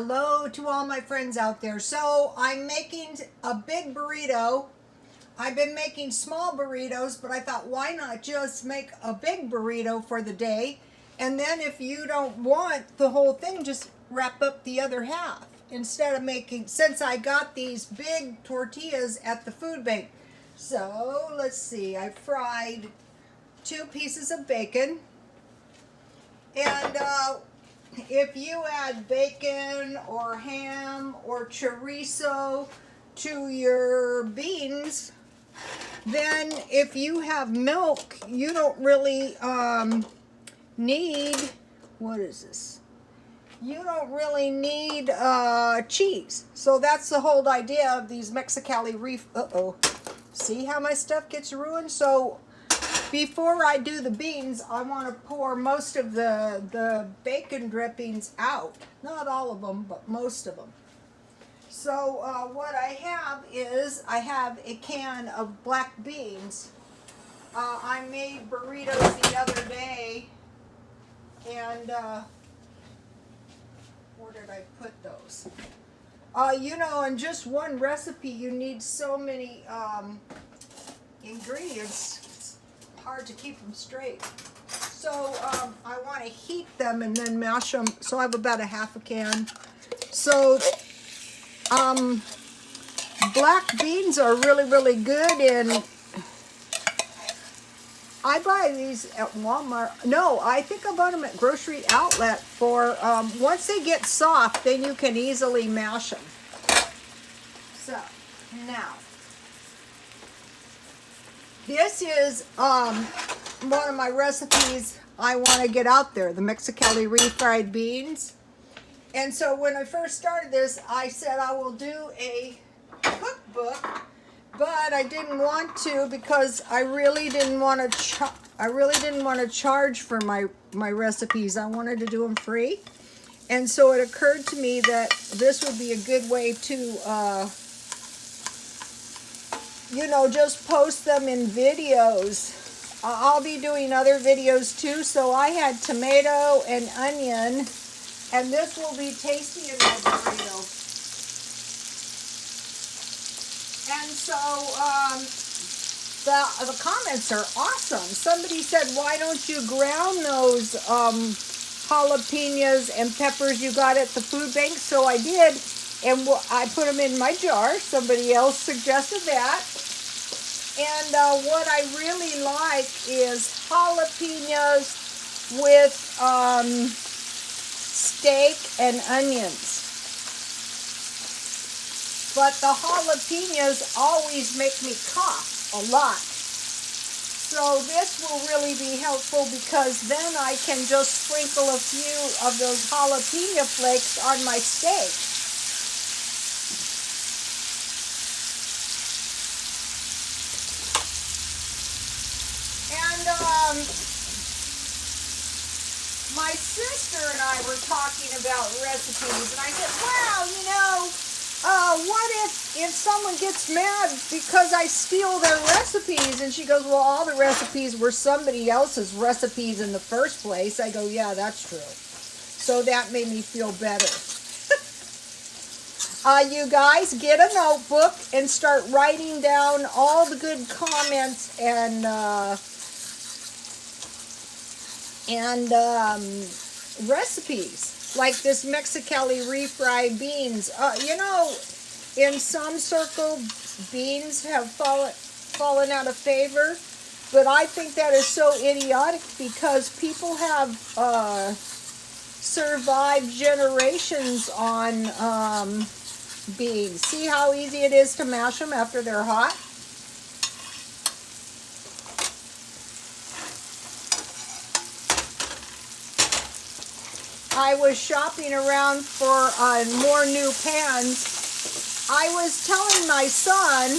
Hello to all my friends out there. So I'm making a big burrito. I've been making small burritos, but I thought, why not just make a big burrito for the day? And then if you don't want the whole thing, just wrap up the other half. Instead of making, since I got these big tortillas at the food bank. So let's see, I fried 2 pieces of bacon. And if you add bacon or ham or chorizo to your beans, then if you have milk, you don't really need, what is this? You don't really need cheese. So that's the whole idea of these Mexicali See how my stuff gets ruined? So before I do the beans, I want to pour most of the bacon drippings out. Not all of them, but most of them. So what I have is, I have a can of black beans. I made burritos the other day, and where did I put those? You know, in just one recipe, you need so many ingredients. It's hard to keep them straight. So I want to heat them and then mash them. So I have about a half a can. So black beans are really good, and I buy these at Walmart. No, I think I bought them at Grocery Outlet for, once they get soft, then you can easily mash them. So, now, this is one of my recipes I want to get out there, the Mexicali refried beans. And so when I first started this, I said I will do a cookbook, but I didn't want to because I really didn't want to charge for my recipes. I wanted to do them free. And so it occurred to me that this would be a good way to you know, just post them in videos. I'll be doing other videos too. So I had tomato and onion, and this will be tasty in my burrito. And so the comments are awesome. Somebody said, why don't you ground those jalapenos and peppers you got at the food bank? So I did, and I put them in my jar. Somebody else suggested that. And what I really like is jalapenos with steak and onions. But the jalapenos always make me cough a lot. So this will really be helpful because then I can just sprinkle a few of those jalapeno flakes on my steak. And my sister and I were talking about recipes, and I said, wow, you know, what if someone gets mad because I steal their recipes? And she goes, well, all the recipes were somebody else's recipes in the first place. I go, yeah, that's true. So that made me feel better. You guys, get a notebook and start writing down all the good comments and recipes, like this Mexicali refried beans. You know, in some circles, beans have fallen out of favor, but I think that is so idiotic because people have survived generations on beans. See how easy it is to mash them after they're hot? I was shopping around for more new pans. I was telling my son,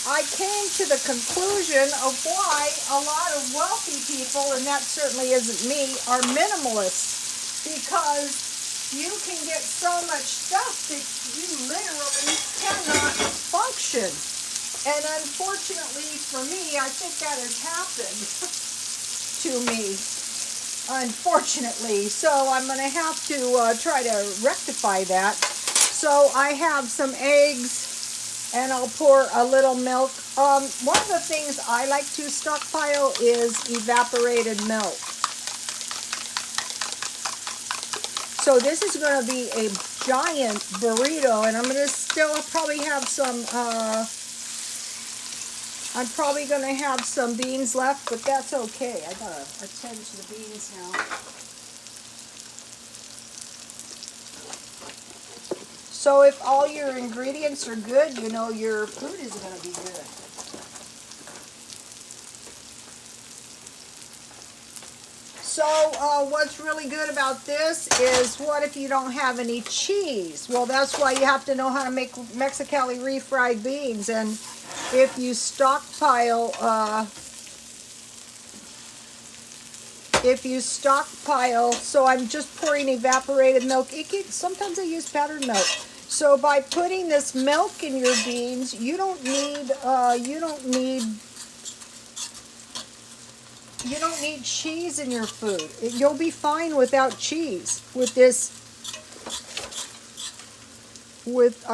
I came to the conclusion of why a lot of wealthy people, and that certainly isn't me, are minimalists. Because you can get so much stuff that you literally cannot function. And unfortunately for me, I think that has happened to me. unfortunately. So I'm going to have to try to rectify that. So I have some eggs, and I'll pour a little milk. One of the things I like to stockpile is evaporated milk. So this is going to be a giant burrito, and I'm going to still probably have some, I'm probably going to have some beans left, but that's okay. I got to attend to the beans now. So if all your ingredients are good, you know your food is going to be good. So what's really good about this is, what if you don't have any cheese? Well, that's why you have to know how to make Mexicali refried beans. And if you stockpile, so I'm just pouring evaporated milk. Sometimes I use powdered milk. So by putting this milk in your beans, you don't need cheese in your food. You'll be fine without cheese with this.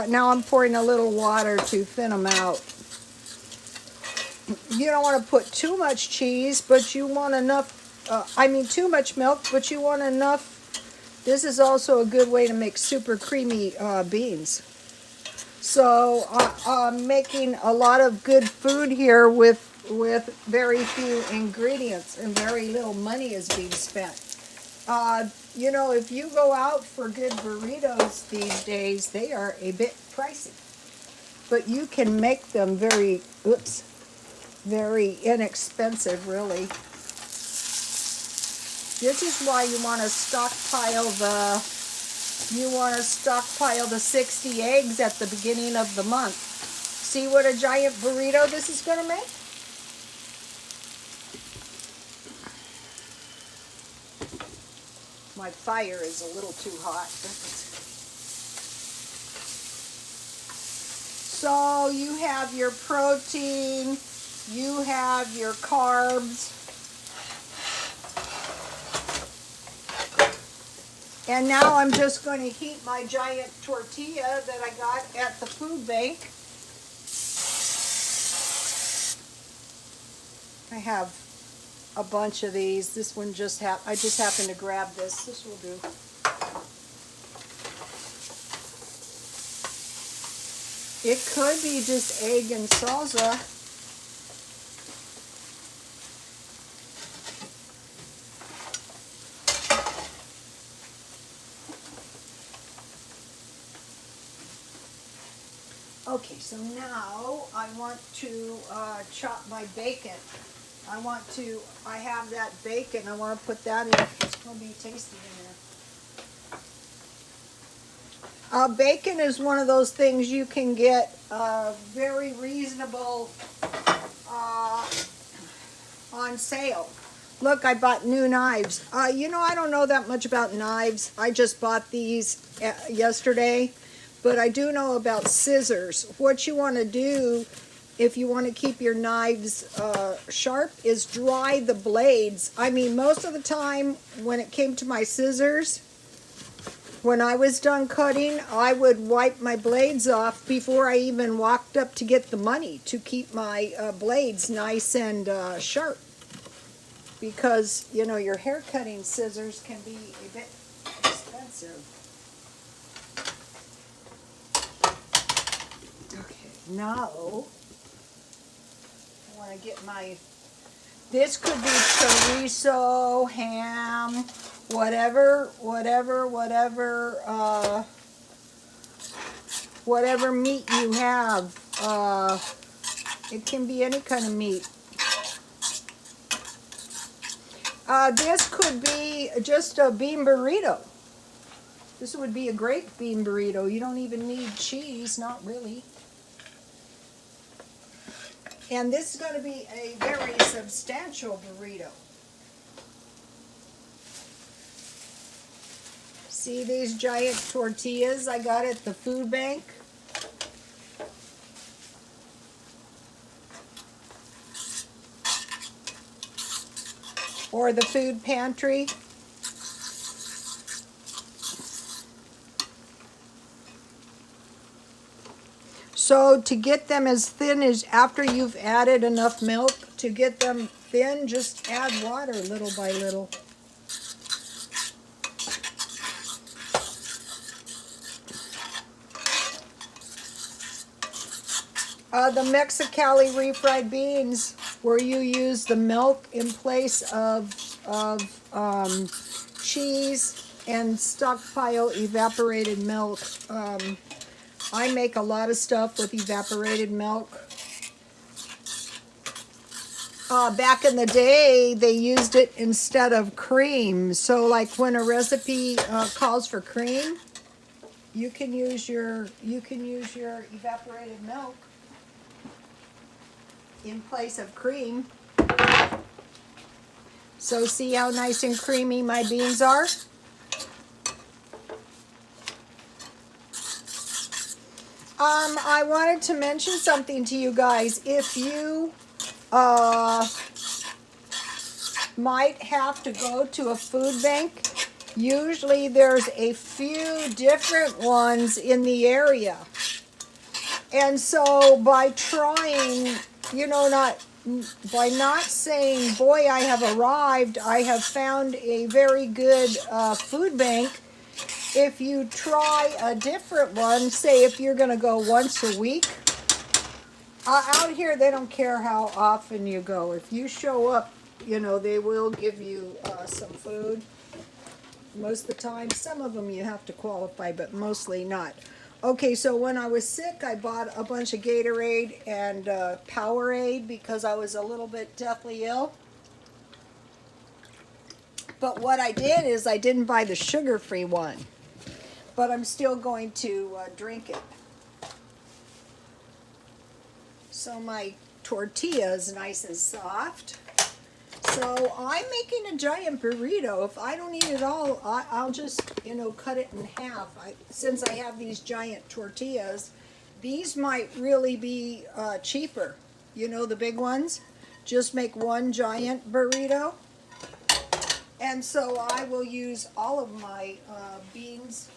Now I'm pouring a little water to thin them out. You don't want to put too much cheese, but you want enough. Too much milk, but you want enough. This is also a good way to make super creamy beans. So I'm making a lot of good food here with very few ingredients, and very little money is being spent. You know, if you go out for good burritos these days, they are a bit pricey. But you can make them very inexpensive, really. This is why you want to stockpile the 60 eggs at the beginning of the month. See what a giant burrito this is going to make? My fire is a little too hot. So you have your protein, you have your carbs, and now I'm just going to heat my giant tortilla that I got at the food bank. I have a bunch of these. This one I just happened to grab this. This will do. It could be just egg and salsa. Okay, so now I want to chop my bacon. I have that bacon. I want to put that in. It's going to be tasty in there. Bacon is one of those things you can get very reasonable on sale. Look, I bought new knives. You know, I don't know that much about knives. I just bought these yesterday. But I do know about scissors. What you want to do, if you want to keep your knives sharp, is dry the blades. I mean, most of the time when it came to my scissors, when I was done cutting, I would wipe my blades off before I even walked up to get the money to keep my blades nice and sharp. Because, you know, your hair cutting scissors can be a bit expensive. Now, I want to get this could be chorizo, ham, whatever meat you have. It can be any kind of meat. This could be just a bean burrito. This would be a great bean burrito. You don't even need cheese, not really. And this is going to be a very substantial burrito. See these giant tortillas I got at the food bank? Or the food pantry. So to get them as thin as after you've added enough milk, to get them thin, just add water little by little. The Mexicali refried beans, where you use the milk in place of cheese and stockpile evaporated milk. I make a lot of stuff with evaporated milk. Back in the day, they used it instead of cream. So like when a recipe calls for cream, you can use your evaporated milk in place of cream. So see how nice and creamy my beans are? I wanted to mention something to you guys. If you might have to go to a food bank, usually there's a few different ones in the area. And so by trying, by not saying, boy, I have arrived, I have found a very good food bank. If you try a different one, say if you're going to go once a week, out here they don't care how often you go. If you show up, they will give you some food. Most of the time, some of them you have to qualify, but mostly not. Okay, so when I was sick, I bought a bunch of Gatorade and Powerade because I was a little bit deathly ill. But what I did is I didn't buy the sugar-free one. But I'm still going to drink it. So my tortilla is nice and soft. So I'm making a giant burrito. If I don't eat it all, I'll just, cut it in half. Since I have these giant tortillas, these might really be cheaper. The big ones. Just make one giant burrito. And so I will use all of my beans.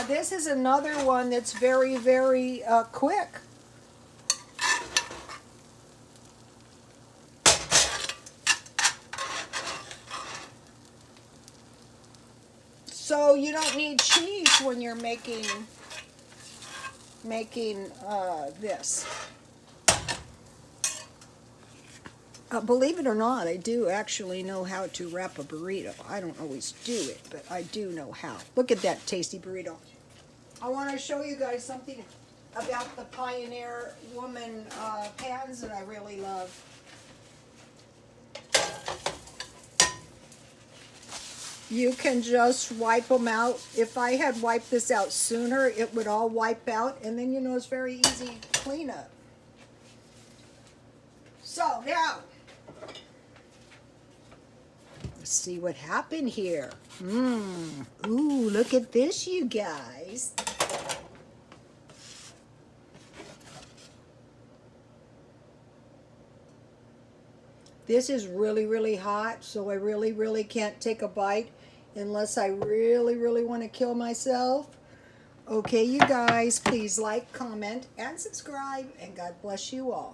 This is another one that's very, very quick. So you don't need cheese when you're making this. Believe it or not, I do actually know how to wrap a burrito. I don't always do it, but I do know how. Look at that tasty burrito. I want to show you guys something about the Pioneer Woman pans that I really love. You can just wipe them out. If I had wiped this out sooner, it would all wipe out, and then it's very easy cleanup. So now, let's see what happened here. Ooh, look at this, you guys. This is really, really hot, so I really, really can't take a bite unless I really, really want to kill myself. Okay, you guys, please like, comment, and subscribe, and God bless you all.